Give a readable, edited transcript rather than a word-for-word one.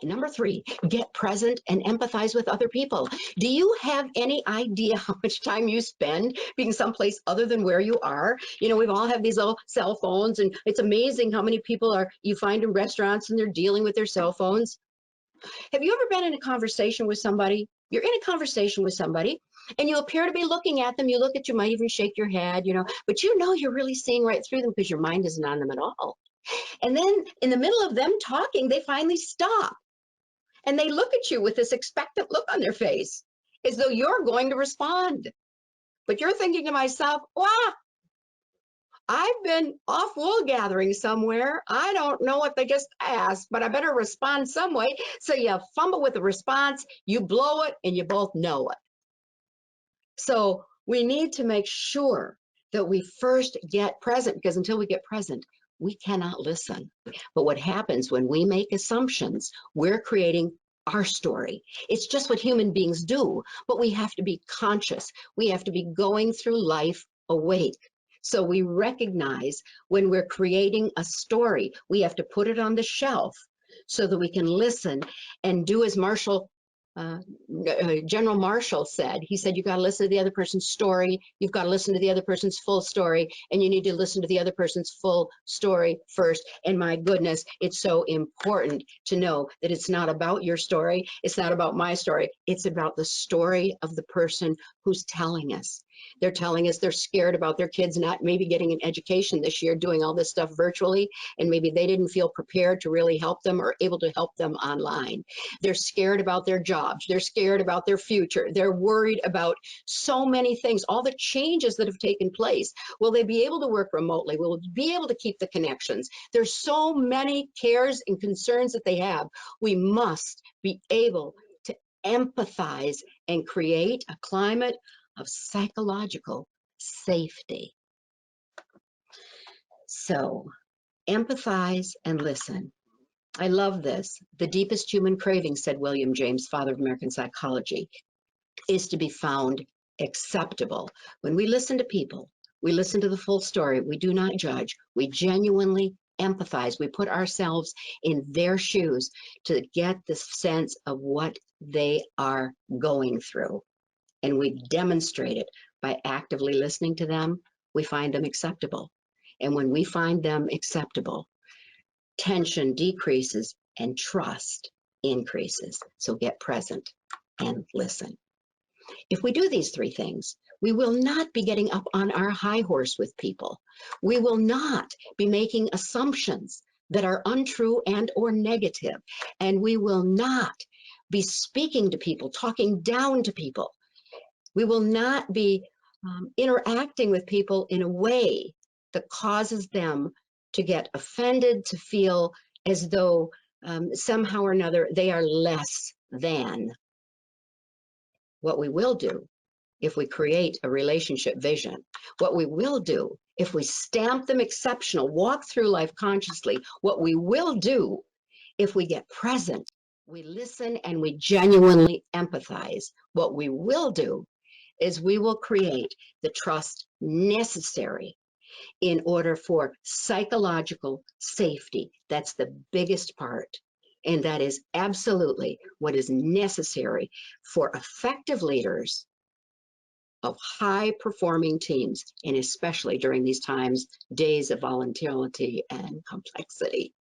And number three, get present and empathize with other people. Do you have any idea how much time you spend being someplace other than where you are? You know, we've all have these little cell phones, and it's amazing how many people are you find in restaurants and they're dealing with their cell phones. Have you ever been in a conversation with somebody? You're in a conversation with somebody and you appear to be looking at them. You look at, you might even shake your head, but you know you're really seeing right through them because your mind isn't on them at all. And then in the middle of them talking, they finally stop and they look at you with this expectant look on their face as though you're going to respond. But you're thinking to myself, wow, I've been off wool gathering somewhere. I don't know what they just asked, but I better respond some way. So you fumble with the response, you blow it, and you both know it. So we need to make sure that we first get present, because until we get present, we cannot listen. But what happens when we make assumptions, we're creating our story. It's just what human beings do, but we have to be conscious. We have to be going through life awake. So we recognize when we're creating a story, we have to put it on the shelf so that we can listen and do as General Marshall said. He said, you got to listen to the other person's story. You've got to listen to the other person's full story, and you need to listen to the other person's full story first. And my goodness, it's so important to know that it's not about your story. It's not about my story. It's about the story of the person who's telling us. They're telling us they're scared about their kids not maybe getting an education this year, doing all this stuff virtually, and maybe they didn't feel prepared to really help them or able to help them online. They're scared about their jobs. They're scared about their future. They're worried about so many things, all the changes that have taken place. Will they be able to work remotely? Will they be able to keep the connections? There's so many cares and concerns that they have. We must be able to empathize and create a climate of psychological safety. So empathize and listen. I love this. The deepest human craving, said William James, father of American psychology, is to be found acceptable. When we listen to people, we listen to the full story. We do not judge. We genuinely empathize. We put ourselves in their shoes to get the sense of what they are going through. And we demonstrate it by actively listening to them. We find them acceptable. And when we find them acceptable, tension decreases and trust increases. So get present and listen. If we do these three things, we will not be getting up on our high horse with people. We will not be making assumptions that are untrue and or negative. And we will not be speaking to people, talking down to people. We will not be interacting with people in a way that causes them to get offended, to feel as though somehow or another they are less than. What we will do if we create a relationship vision, what we will do if we stamp them exceptional, walk through life consciously, what we will do if we get present, we listen and we genuinely empathize, what we will do is we will create the trust necessary in order for psychological safety. That's the biggest part. And that is absolutely what is necessary for effective leaders of high performing teams, and especially during these times, days of volatility and complexity.